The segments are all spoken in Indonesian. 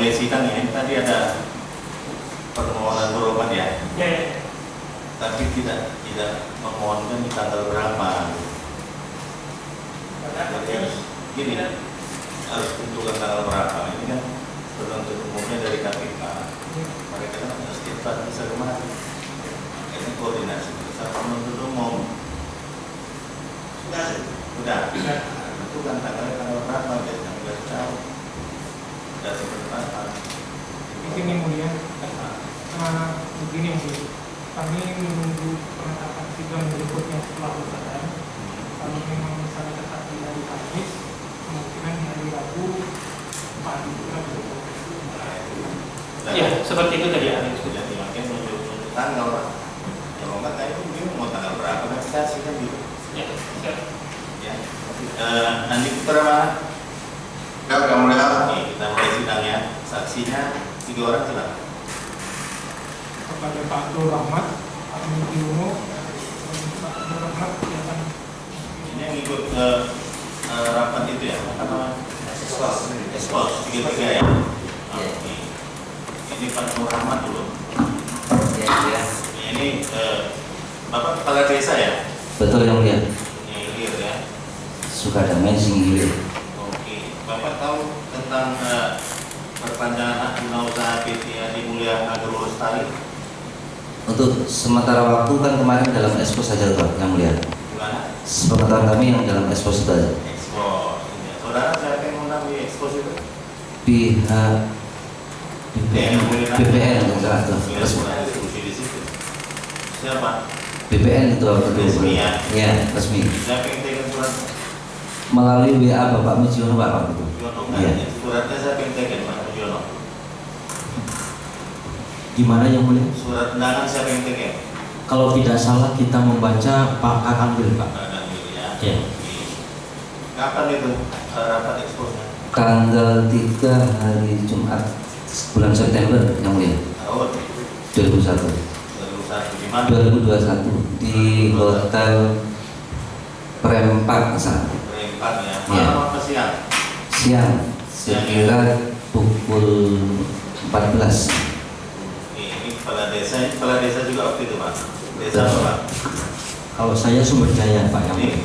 mulai sidang ya, tadi ada permohonan berobat ya. Ya. Tapi tidak memohonkan di tanggal berapa. Jadi gini, harus tentukan tanggal berapa. Ini kan penuntut umumnya dari KPK. Mereka kan setiap bisa kemana. Ini koordinasi sama penuntut umum. Sudah. Tentukan tanggal berapa, biasanya nggak tahu. Dari berapa. Begini mulia, begini mulia. Kami menunggu penetapan sidang berikutnya setelah lebaran. Kalau memang misalnya tetap di hari Kamis, kemungkinan di hari Rabu pagi juga bisa. Ya, seperti itu tadi ya. Sudah dimakai menunjuk tanggal Pak. Ya kalau nggak tahu ini mau tanggal berapa kan kasih kan gitu. Ya. Andi berapa? Yang mulia. Oke, kita mulai sidang ya. Saksinya 3 orang silakan. Kepada Pak Abdul Rahmat, Pak Mimpi Uno, Pak Abdul Rahmat, silakan. Ini yang ikut ke rapat itu ya, apa namanya? Ekspos 33 ya. Oke. Ini Pak Nur Rahmat dulu. Ya. Ini Bapak kepala desa ya? Betul yang mulia. Ini ya. Sukadamai Singgilir. Oke. Bapak tahu tentang perpanjangan hak guna usaha PT Adi Mulia Agro Lestari? Untuk sementara waktu kan kemarin dalam ekspos saja Pak yang mulia. Gimana? Sepengetahuan kami yang dalam ekspos itu aja. Ekspos. Saudara siapa yang undang di ekspos itu? Pihak BPN untuk salah satu. Diskusi di situ. Siapa? BPN itu apa? Resmi ya? Ya, resmi. Siapa yang tekan surat? Melalui WA Bapak Mujiono Pak itu. Jono. Iya. Suratnya siapa yang tekan Pak Jono? Gimana yang mulia? Surat undangan siapa yang tekan? Kalau tidak salah kita membaca Pak Akambil Pak. Ada ya. Ya. Kapan itu rapat eksposnya? Tanggal 3 hari Jumat bulan September yang mulia. Tahun 2001. 2001 di mana? 2021 di Hotel Prempak sana. Berempat ya. Iya. Malam apa siang? Siang sekira pukul 14. Ini kepala desa juga waktu itu Pak. Desa apa Pak? Kalau saya Sumber Jaya Pak yang Ini.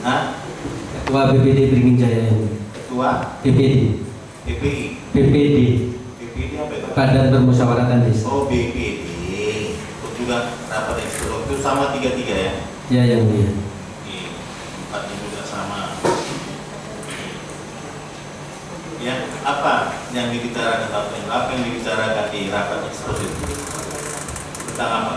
Hah? Ketua BPD Beringin Jaya yang mulia. Ketua BPD BPD apa itu? Badan Permusyawaratan Desa. Oh BPD. Itu juga rapat ekspos itu sama 33 ya? Ya yang mulia. Tempatnya juga sama. Ya, apa yang dibicarakan apa yang dibicarakan di rapat ekspos itu? Tentang apa?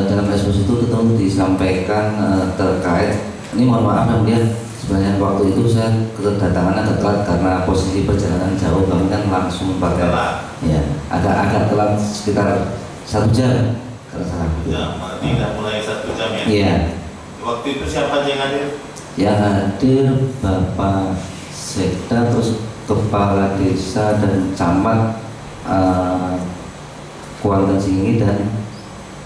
Dalam ekspos itu tentu disampaikan terkait ini mohon maaf yang mulia sebenarnya waktu itu saya kedatangan agak telat karena posisi perjalanan jauh kami kan langsung pakai ya agak telat sekitar 1 jam kalau salah. Ya, berarti udah mulai 1 jam ya? Iya. Waktu itu siapa aja yang hadir? Yang hadir Bapak Sekda, terus Kepala Desa dan Camat Kuantan Singi dan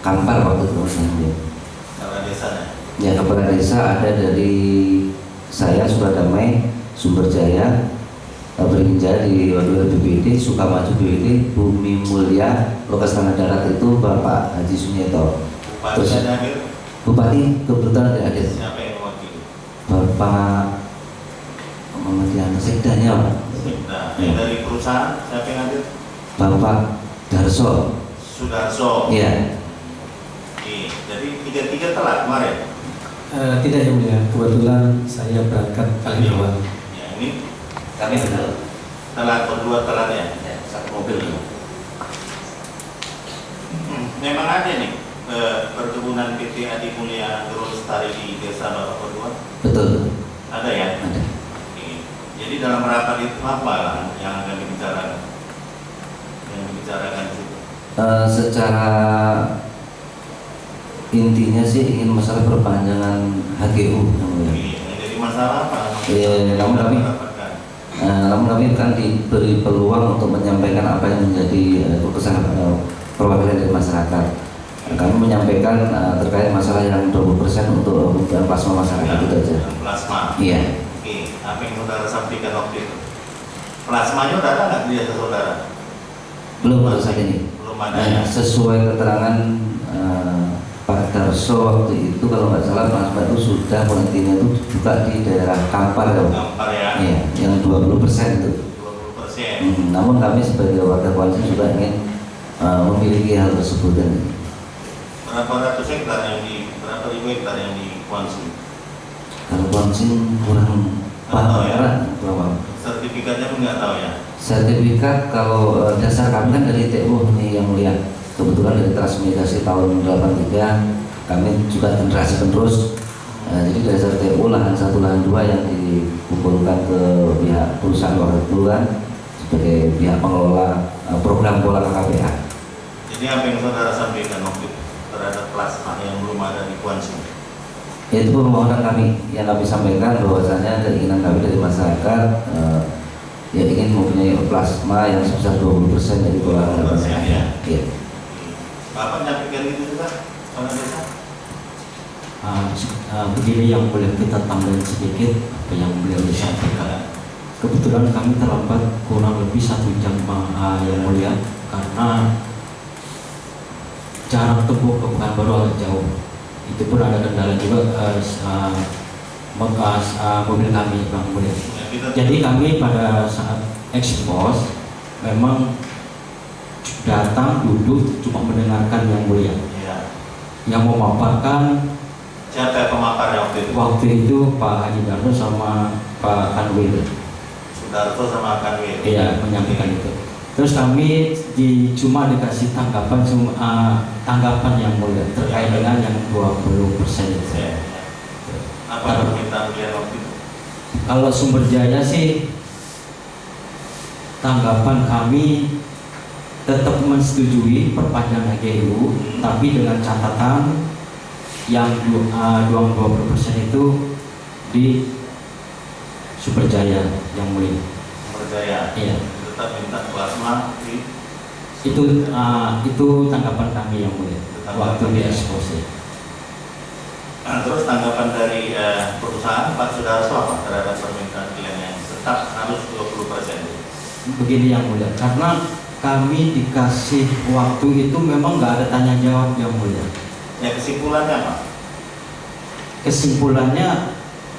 Kampar waktu itu ya. Kepala desanya. Ya, Kepala Desa ada dari saya Sukadamai, Sumber Jaya, Beringin Jaya di Wadul BPD, Sukamaju BPD, Bumi Mulia, Lokasi Tanah Darat itu Bapak Haji Sunyeto. Bupati Terus ada hadir? Bupati kebetulan tidak hadir. Siapa yang mewakili? Bapak Muhammad Sekdanya Pak. Nah, yang dari perusahaan siapa yang hadir? Bapak Darso. Sudarso. Iya. Oke, jadi 33 telat kemarin. Tidak yang mulia. Kebetulan saya berangkat paling awal. Ya, ini Kami benar. telat berdua telat ya. Satu mobil. Memang ada nih perkebunan PT Adi Mulia Agro Lestari di Desa Bapak berdua. Betul. Ada ya? Ada. Oke. Jadi dalam rapat itu apa yang akan dibicarakan? Yang dibicarakan itu? Secara intinya sih ingin masalah perpanjangan HGU yang mulia. Yang jadi masalah apa? Iya, namun kami Mendapatkan. namun kami kan diberi peluang untuk menyampaikan apa yang menjadi kesan perwakilan dari masyarakat. Kami menyampaikan terkait masalah yang 20% untuk kebutuhan plasma masyarakat itu aja. Plasma. Iya. Oke, apa yang saudara sampaikan waktu itu? Plasmanya udah ada nggak di jasa saudara? Belum pada saat ini. Belum ada ya? Sesuai keterangan Pak Darso waktu itu kalau nggak salah plasma itu sudah penelitiannya itu juga di daerah Kampar ya. Gampar ya? Iya, yang 20% itu. 20%. Namun kami sebagai warga koalisi juga ingin memiliki hal tersebut dan Berapa ratus hektar yang di, berapa ribu hektar yang di Kuansi? kalau konsim kurang Tahu ya? paham. Sertifikatnya pun nggak tahu ya? Sertifikat kalau dasar kami kan dari TU ini yang mulia. Kebetulan dari transmigrasi tahun 83 kami juga generasi penerus. Jadi dasar TU lahan 1 lahan 2 yang dikumpulkan ke pihak perusahaan waktu itu kan sebagai pihak pengelola program pola KKPA. Jadi apa yang saudara sampaikan waktu itu terhadap plasma yang belum ada di Kuansi? Itu permohonan kami yang kami sampaikan bahwasanya keinginan kami dari masyarakat ya ingin mempunyai plasma yang sebesar 20% dari pola KKPA. ya? Iya. Bapak nyampaikan gitu juga sama desa? Begini yang boleh kita tambahin sedikit apa yang beliau sampaikan. Kebetulan kami terlambat kurang lebih 1 jam yang mulia karena jarak tempuh ke Pekanbaru agak jauh. Itu pun ada kendala juga mobil kami Bang Mulia. Jadi kami pada saat ekspos memang datang duduk cuma mendengarkan yang mulia. Iya. Yang memaparkan Siapa pemaparnya waktu itu? Pak Haji Darto sama Pak Kanwil. Sudarto sama Kanwil. Iya, menyampaikan itu. Terus kami cuma dikasih tanggapan yang mulia terkait dengan yang 20% itu. Ya. Apa permintaan beliau waktu itu? Kalau Sumber Jaya sih tanggapan kami tetap menyetujui perpanjangan HGU, tapi dengan catatan yang 20% itu di Sumber Jaya yang mulia. Sumber Jaya. Iya. Tetap minta plasma di Itu tanggapan kami yang mulia waktu di ekspos. Terus tanggapan dari perusahaan Pak Sudarso apa terhadap permintaan klien yang tetap harus 20%? Begini yang mulia, karena kami dikasih waktu itu memang nggak ada tanya jawab yang mulia. Ya kesimpulannya apa? Kesimpulannya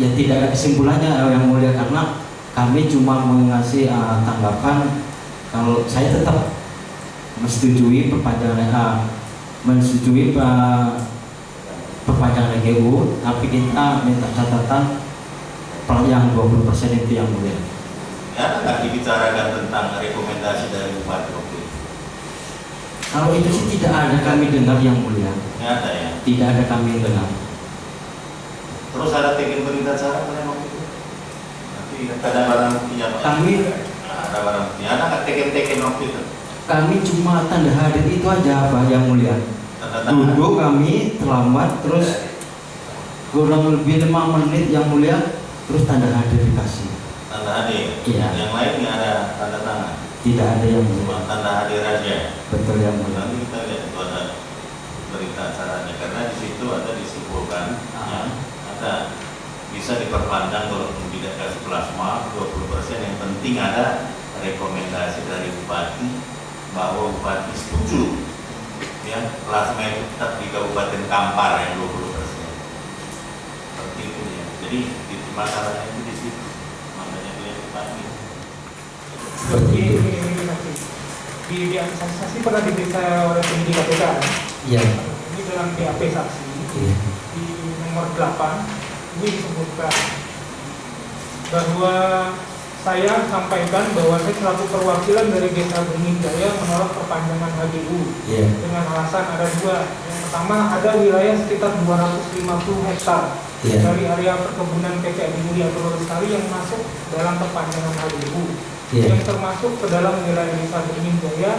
ya tidak ada kesimpulannya yang mulia karena kami cuma mengasih tanggapan kalau saya tetap menyetujui perpanjangan perpanjangan HGU, tapi kita minta catatan yang 20% itu yang mulia. Ya ada nggak dibicarakan tentang rekomendasi dari Bupati waktu itu? Kalau itu sih tidak ada kami dengar yang mulia. Nggak ada ya? Tidak ada kami dengar. Terus ada tekin berita acara kalian waktu itu? Nanti ada barang buktinya Pak? Kami Ada barang buktinya. Ada nggak tekin waktu itu? kami cuma tanda hadir itu aja Pak yang mulia. Tanda-tanda. Duduk kami terlambat terus kurang lebih 5 menit yang mulia terus tanda hadir dikasih. Tanda hadir. Iya. Yang lain nggak ada tanda tangan. Tidak ada yang mulia. Cuma tanda hadir aja. Betul yang mulia. Nanti kita lihat itu ada berita acaranya karena di situ ada disimpulkan ya, ada bisa diperpanjang walaupun tidak kasih plasma 20%. Yang penting ada rekomendasi dari Bupati bahwa Bupati setuju ya plasma itu tetap di Kabupaten Kampar yang 20%. Seperti itu ya. Jadi di masalahnya itu di situ. Makanya dia Bupati. Di saksi pernah diperiksa oleh penyidik KPK. Iya. Ini dalam BAP saksi Iya. di nomor 8 ini disebutkan bahwa saya sampaikan bahwa saya selaku perwakilan dari Desa Beringin Jaya menolak perpanjangan HGU Iya. dengan alasan ada 2. Yang pertama, ada wilayah sekitar 250 hektar Iya. dari area perkebunan PT Adi Mulia Purwosari yang masuk dalam perpanjangan HGU. Iya. Yang termasuk ke dalam wilayah Desa Beringin Jaya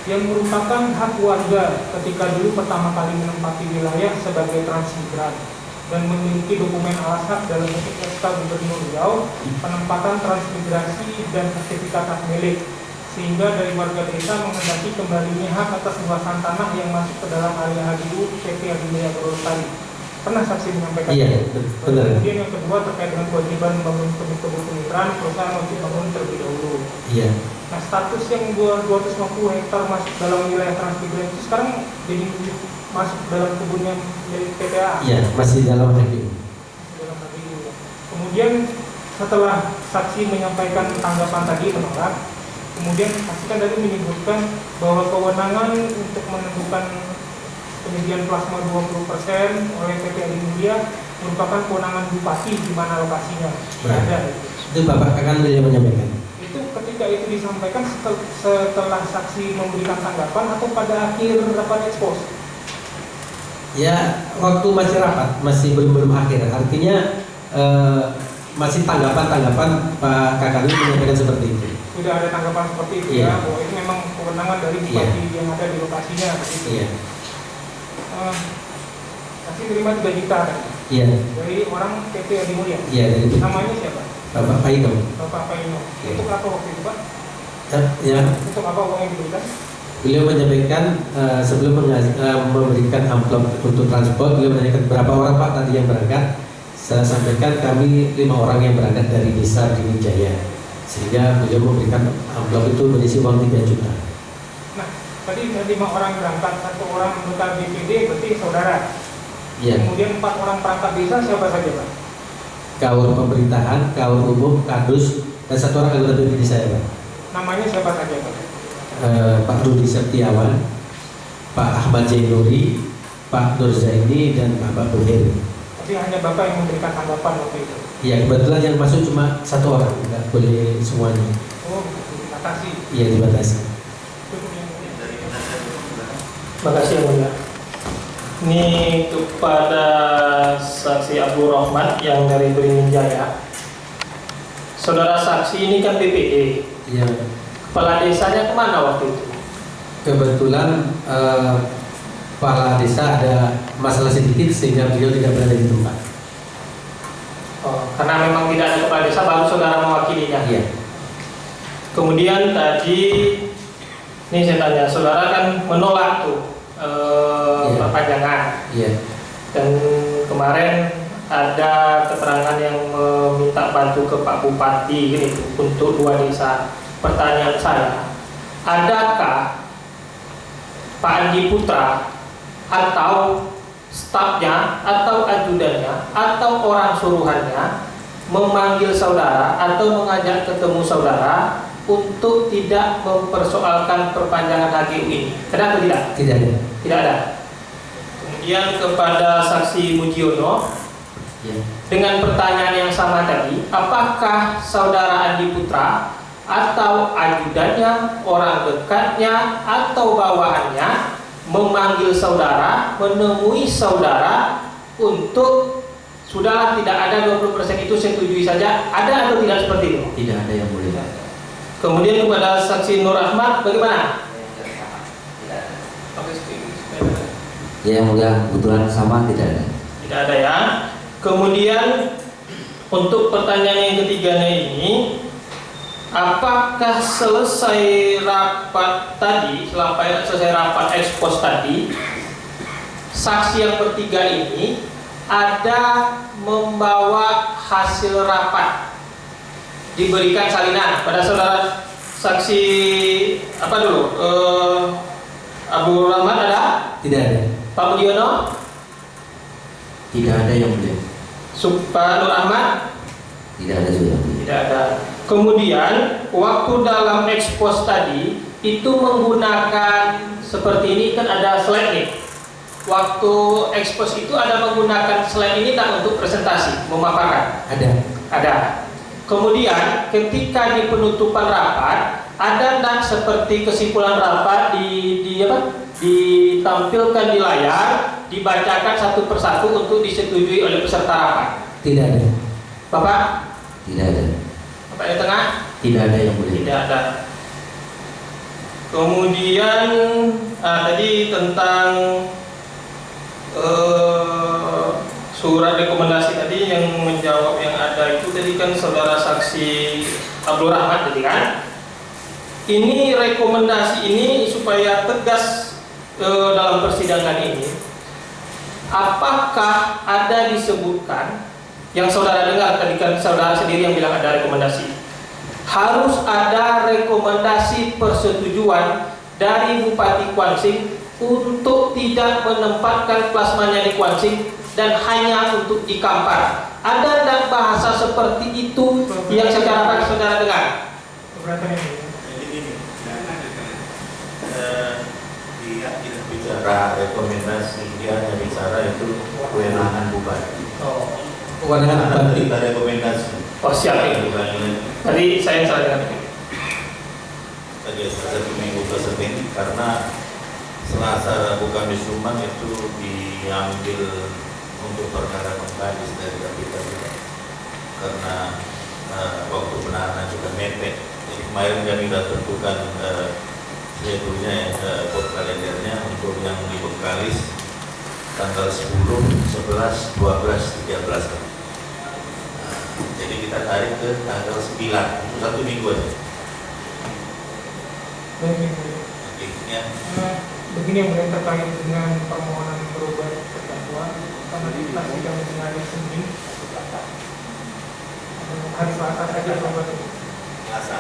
yang merupakan hak warga ketika dulu pertama kali menempati wilayah sebagai transmigran dan memiliki dokumen alasan dalam bentuk SK Gubernur Riau, penempatan transmigrasi dan sertifikat hak milik, sehingga dari warga desa menghendaki kembalinya hak atas luasan tanah yang masuk ke dalam area HGU PT Adi Mulia Purwosari. Pernah saksi menyampaikan Iya, itu? benar. Kemudian yang kedua terkait dengan kewajiban membangun kebun kemitraan, perusahaan wajib bangun terlebih dahulu. Iya. Nah, status yang 250 hektar masuk dalam wilayah Transmigran itu sekarang jadi masuk dalam kebunnya dari PPA. Iya, masih dalam review. Dalam review. Kemudian setelah saksi menyampaikan tanggapan tadi menolak, kemudian saksi kan tadi menyebutkan bahwa kewenangan untuk menentukan penyediaan plasma 20% oleh PT Adi Mulia merupakan kewenangan bupati di mana lokasinya berada. Itu Bapak akan menyampaikan. Itu ketika itu disampaikan setelah saksi memberikan tanggapan atau pada akhir rapat ekspos? Ya, waktu masih rapat, masih belum akhir. Artinya masih tanggapan Pak Kakani menyampaikan seperti itu. Sudah ada tanggapan seperti itu Iya. ya, bahwa itu memang kewenangan dari bupati yang ada di lokasinya. Begitu. Iya. Saksi terima 3 juta kan? Iya. Dari orang PT Adi Mulia. Iya, dari itu. Namanya siapa? Bapak Paino. Bapak Paino. Iya. Untuk apa waktu itu Pak? Ya, Untuk apa uang yang diberikan? beliau menyampaikan sebelum memberikan amplop untuk transport, beliau menanyakan berapa orang Pak tadi yang berangkat. Saya sampaikan kami 5 orang yang berangkat dari desa Diwijaya, sehingga beliau memberikan amplop itu berisi uang 3 juta. Nah, tadi 5 orang berangkat, 1 orang anggota DPD berarti saudara. Iya. Kemudian 4 orang perangkat desa siapa saja Pak? Kaur pemerintahan, kaur umum, kadus, dan 1 orang anggota DPD saya Pak. Namanya siapa saja Pak? Pak Rudi Setiawan, Pak Ahmad Zainuri, Pak Nur Zaini, dan Bapak Buheri. Tapi hanya Bapak yang memberikan tanggapan waktu itu. Ya, kebetulan yang masuk cuma 1 orang, nggak boleh semuanya. Oh, dibatasi. Iya, dibatasi. Cukup yang mulia. Makasih yang mulia. Ini kepada saksi Abdul Rahman yang dari Beringin Jaya. Saudara saksi ini kan BPD. Iya. Kepala desanya kemana waktu itu? Kebetulan kepala desa ada masalah sedikit sehingga beliau tidak berada di tempat. Oh, karena memang tidak ada kepala desa, baru saudara mewakilinya. Iya. Kemudian tadi, ini saya tanya, saudara kan menolak tuh Iya. perpanjangan. Iya. Dan kemarin ada keterangan yang meminta bantu ke Pak Bupati gitu, untuk 2 desa. Pertanyaan saya, adakah Pak Andi Putra atau stafnya atau ajudannya atau orang suruhannya memanggil saudara atau mengajak ketemu saudara untuk tidak mempersoalkan perpanjangan HGU ini? Ada atau tidak? Tidak ada. Tidak ada. Kemudian kepada saksi Mujiono, Iya. dengan pertanyaan yang sama tadi, apakah saudara Andi Putra atau ajudannya, orang dekatnya, atau bawahannya memanggil saudara, menemui saudara untuk sudahlah tidak ada 20% itu setujui saja, ada atau tidak seperti itu? Tidak ada yang mulia. Kemudian kepada saksi Nur Ahmad bagaimana? Oke, Ya yang mulia, kebetulan sama tidak ada. tidak ada ya. Kemudian untuk pertanyaan yang ketiganya ini, apakah selesai rapat tadi, selesai rapat ekspos tadi, saksi yang bertiga ini ada membawa hasil rapat, diberikan salinan pada saudara saksi apa dulu? Abu Rahman ada? Tidak ada. Pak Mudiono? Tidak ada yang mulia. Pak Nur Ahmad? Tidak ada juga. Tidak ada. Kemudian waktu dalam ekspos tadi itu menggunakan seperti ini, kan ada slide nih. Waktu ekspos itu ada menggunakan slide ini tak untuk presentasi, memaparkan? Ada. Ada. Kemudian ketika di penutupan rapat ada tak seperti kesimpulan rapat ditampilkan di layar, dibacakan satu persatu untuk disetujui oleh peserta rapat? Tidak ada. Bapak? Tidak ada. Bapak di tengah? Tidak ada yang mulia. Tidak ada. Kemudian tadi tentang surat rekomendasi tadi yang menjawab yang ada itu tadi kan saudara saksi Abdul Rahman tadi kan. Ini rekomendasi ini supaya tegas dalam persidangan ini. Apakah ada disebutkan yang saudara dengar tadi kan saudara sendiri yang bilang ada rekomendasi? harus ada rekomendasi persetujuan dari Bupati Kuansing untuk tidak menempatkan plasmanya di Kuansing dan hanya untuk di Kampar. Ada tidak bahasa seperti itu yang secara saudara dengar? Keberatan yang mulia. Jadi gini, dia tidak bicara rekomendasi, dia hanya bicara itu kewenangan bupati. Oh, Kewenangan Karena bupati. kita rekomendasi. oh siap ya. Tadi saya salah dengar. Tadi satu minggu ke Senin karena Selasa Rabu Kamis Jumat itu diambil untuk perkara kembali dari Kapita karena waktu penahanan sudah mepet. Jadi kemarin kami sudah tentukan sebetulnya kalendernya untuk yang di Bengkalis tanggal 10, 11, 12, 13. Jadi kita tarik ke tanggal 9, itu 1 minggu aja. Baik, yang mulia. Oke, ya. Begini yang mulia, terkait dengan permohonan berubah terdakwa karena kita sidang dengan hari Senin, hari Selasa saja berubah. Selasa.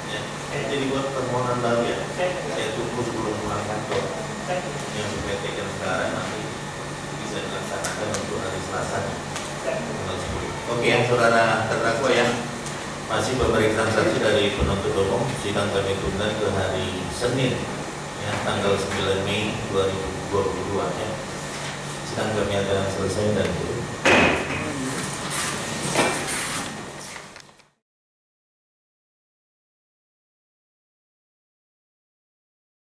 Ya. Jadi buat permohonan baru ya. Saya tunggu sebelum pulang kantor. Yang dipetekan sekarang nanti bisa dilaksanakan untuk hari Selasa. Tanggal 10. Oke, yang saudara terdakwa yang masih pemeriksaan saksi dari penuntut umum, sidang kami tunda ke hari Senin, ya, tanggal 9 Mei 2022 ya. Sidang kami akan selesai dan